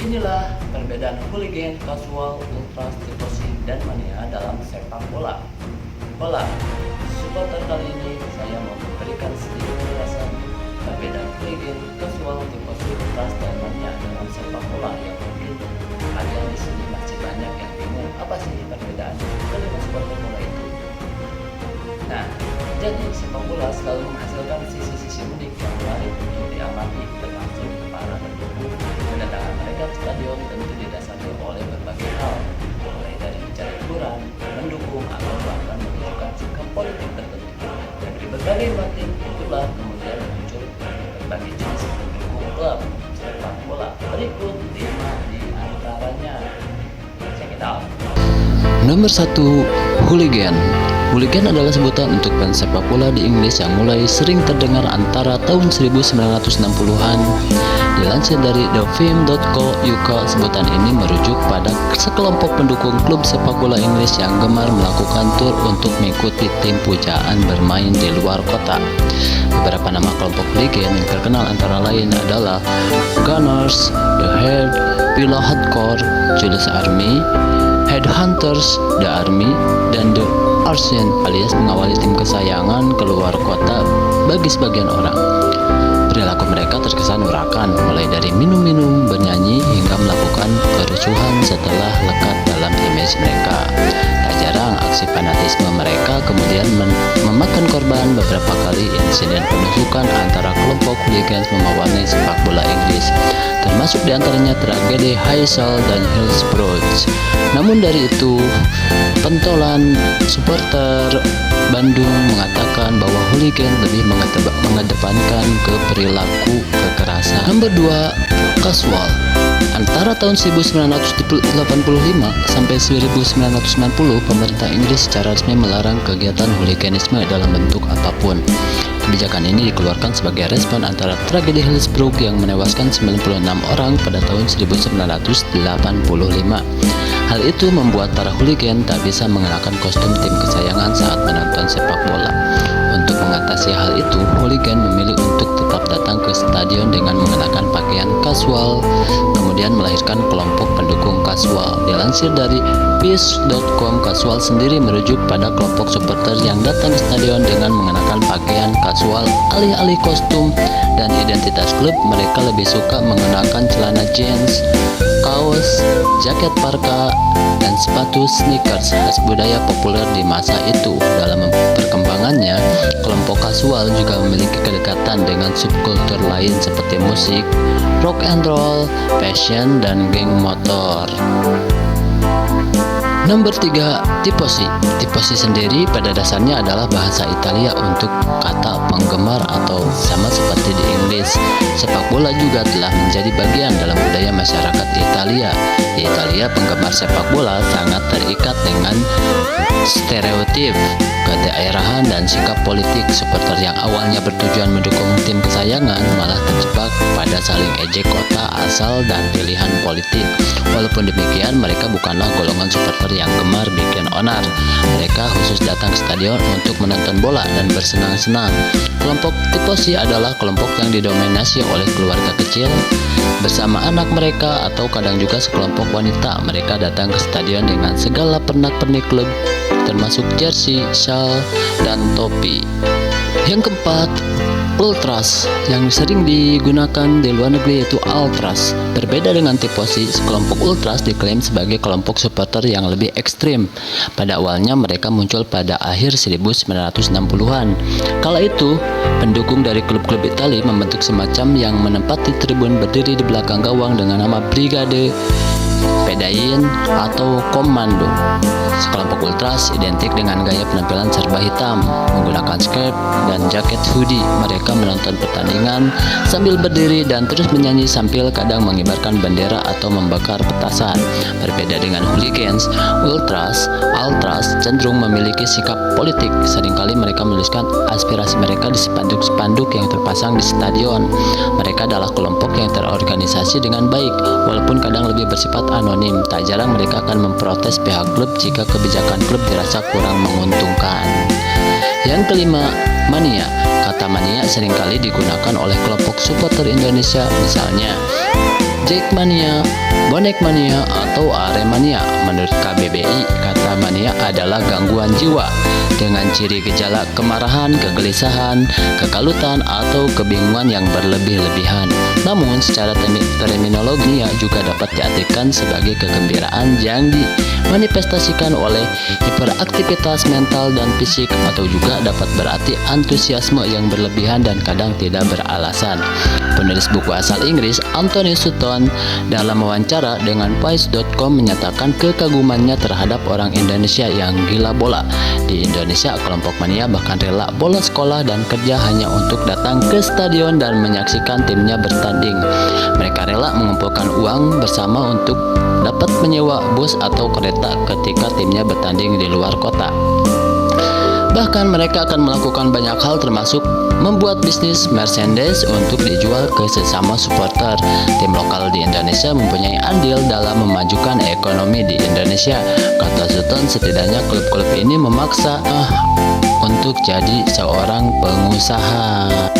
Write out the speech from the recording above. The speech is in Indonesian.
Inilah perbedaan hooligan, casual, ultras, tifosi, dan mania dalam sepak bola. Supporter kali ini saya mau memberikan sedikit penjelasan perbedaan hooligan, casual, tifosi, ultras, dan mania dalam sepak bola yang mungkin kalian di sini masih banyak yang bingung apa sih perbedaan kelima supporter bola itu. Nah, jadi sepak bola selalu menghasilkan sisi-sisi unik yang menarik untuk diamati, termasuk para pendukung. Kedatangan mereka ke stadion tentu didasari oleh berbagai hal, mulai dari bicara hiburan, mendukung, atau bahkan menunjukkan sikap politik tertentu. Dari berbagai motif itulah kemudian muncul berbagai jenis pendukung klub sepak bola. Berikut 5 di antaranya. Check it out. Nomor 1, hooligan. Hooligan adalah sebutan untuk fans sepak bola di Inggris yang mulai sering terdengar antara tahun 1960-an. Dilansir dari thefilm.co.uk, sebutan ini merujuk pada sekelompok pendukung klub sepak bola Inggris yang gemar melakukan tur untuk mengikuti tim pujaan bermain di luar kota. Beberapa nama kelompok hooligan yang terkenal antara lain adalah Gunners, The Herd, Pillow Hardcore, Julius Army, Headhunters, The Army, dan The Arsen alias mengawali tim kesayangan keluar kota bagi sebagian orang. Perilaku mereka terkesan urakan, mulai dari minum-minum, bernyanyi, hingga melakukan kerusuhan setelah lekat dalam image mereka. Tak jarang aksi fanatisme mereka kemudian memakan korban. Beberapa kali insiden penusukan antara kelompok hooligans mewarnai sepak bola Inggris, termasuk diantaranya tragedi Heysel dan Hillsborough. Namun dari itu, pentolan supporter Bandung mengatakan bahwa hooligan lebih mengedepankan ke perilaku kekerasan. Nomor 2, casual. Antara tahun 1985 sampai 1990, pemerintah Inggris secara resmi melarang kegiatan hooliganisme dalam bentuk apapun. Kebijakan ini dikeluarkan sebagai respon antara tragedi Hillsborough yang menewaskan 96 orang pada tahun 1985. Hal itu membuat para hooligan tak bisa mengenakan kostum tim kesayangan saat menonton sepak bola. Untuk mengatasi hal itu, hooligan memilih untuk tetap datang ke stadion dengan mengenakan pakaian kasual, kemudian melahirkan kelompok pendukung kasual. Dilansir dari peace.com, kasual sendiri merujuk pada kelompok supporter yang datang ke stadion dengan mengenakan pakaian kasual alih-alih kostum dan identitas klub. Mereka lebih suka mengenakan celana jeans, kaos, jaket parka, dan sepatu sneakers, khas budaya populer di masa itu. Dalam perkembangannya, kelompok kasual juga memiliki kedekatan dengan subkultur lain seperti musik, rock and roll, fashion, dan geng motor. Nomor 3, tifosi. Tifosi sendiri pada dasarnya adalah bahasa Italia untuk kata penggemar atau sama seperti di Inggris. Sepak bola juga telah menjadi bagian dalam budaya masyarakat Italia. Di Italia, penggemar sepak bola sangat terikat dengan stereotip, kedaerahan, dan sikap politik. Supporter yang awalnya bertujuan mendukung tim kesayangan malah terjebak pada saling ejek kota asal dan pilihan politik. Walaupun demikian, mereka bukanlah golongan supporter yang gemar bikin onar. Mereka khusus datang ke stadion untuk menonton bola dan bersenang-senang. Kelompok tifosi adalah kelompok yang didominasi oleh keluarga kecil bersama anak mereka, atau kadang juga sekelompok wanita. Mereka datang ke stadion dengan segala pernak-pernik klub, termasuk jersey, shawl, dan topi. Yang keempat, ultras. Yang sering digunakan di luar negeri yaitu ultras. Berbeda dengan tifosi, sekelompok ultras diklaim sebagai kelompok supporter yang lebih ekstrim. Pada awalnya mereka muncul pada akhir 1960-an. Kala itu, pendukung dari klub-klub Italia membentuk semacam yang menempati tribun berdiri di belakang gawang dengan nama Brigade, Pedain, atau Komando. Sekelompok ultras identik dengan gaya penampilan serba hitam, menggunakan skirt dan jaket hoodie. Mereka menonton pertandingan sambil berdiri dan terus menyanyi sambil kadang mengibarkan bendera atau membakar petasan. Berbeda dengan hooligans, ultras cenderung memiliki sikap politik. Seringkali mereka menuliskan aspirasi mereka di spanduk-spanduk yang terpasang di stadion. Mereka adalah kelompok yang terorganisasi dengan baik, walaupun kadang lebih bersifat anonim. Tak jarang mereka akan memprotes pihak klub jika kebijakan klub dirasa kurang menguntungkan. Yang kelima, mania. Kata mania seringkali digunakan oleh kelompok supporter Indonesia, misalnya Jackmania, bonek mania, atau Aremania. Menurut KBBI, kata mania adalah gangguan jiwa dengan ciri gejala kemarahan, kegelisahan, kekalutan, atau kebingungan yang berlebih-lebihan. Namun, secara terminologi juga dapat diartikan sebagai kegembiraan yang dimanifestasikan oleh hiperaktivitas mental dan fisik, atau juga dapat berarti antusiasme yang berlebihan dan kadang tidak beralasan. Penulis buku asal Inggris Anthony Sutton dalam wawancara dengan Vice.com menyatakan kekagumannya terhadap orang Indonesia yang gila bola. Di Indonesia, kelompok mania bahkan rela bolos sekolah dan kerja hanya untuk datang ke stadion dan menyaksikan timnya bertanding. Mereka rela mengumpulkan uang bersama untuk dapat menyewa bus atau kereta ketika timnya bertanding di luar kota. Bahkan mereka akan melakukan banyak hal termasuk membuat bisnis merchandise untuk dijual ke sesama supporter. Tim lokal di Indonesia mempunyai andil dalam memajukan ekonomi di Indonesia. Kata Sutton, setidaknya klub-klub ini memaksa untuk jadi seorang pengusaha.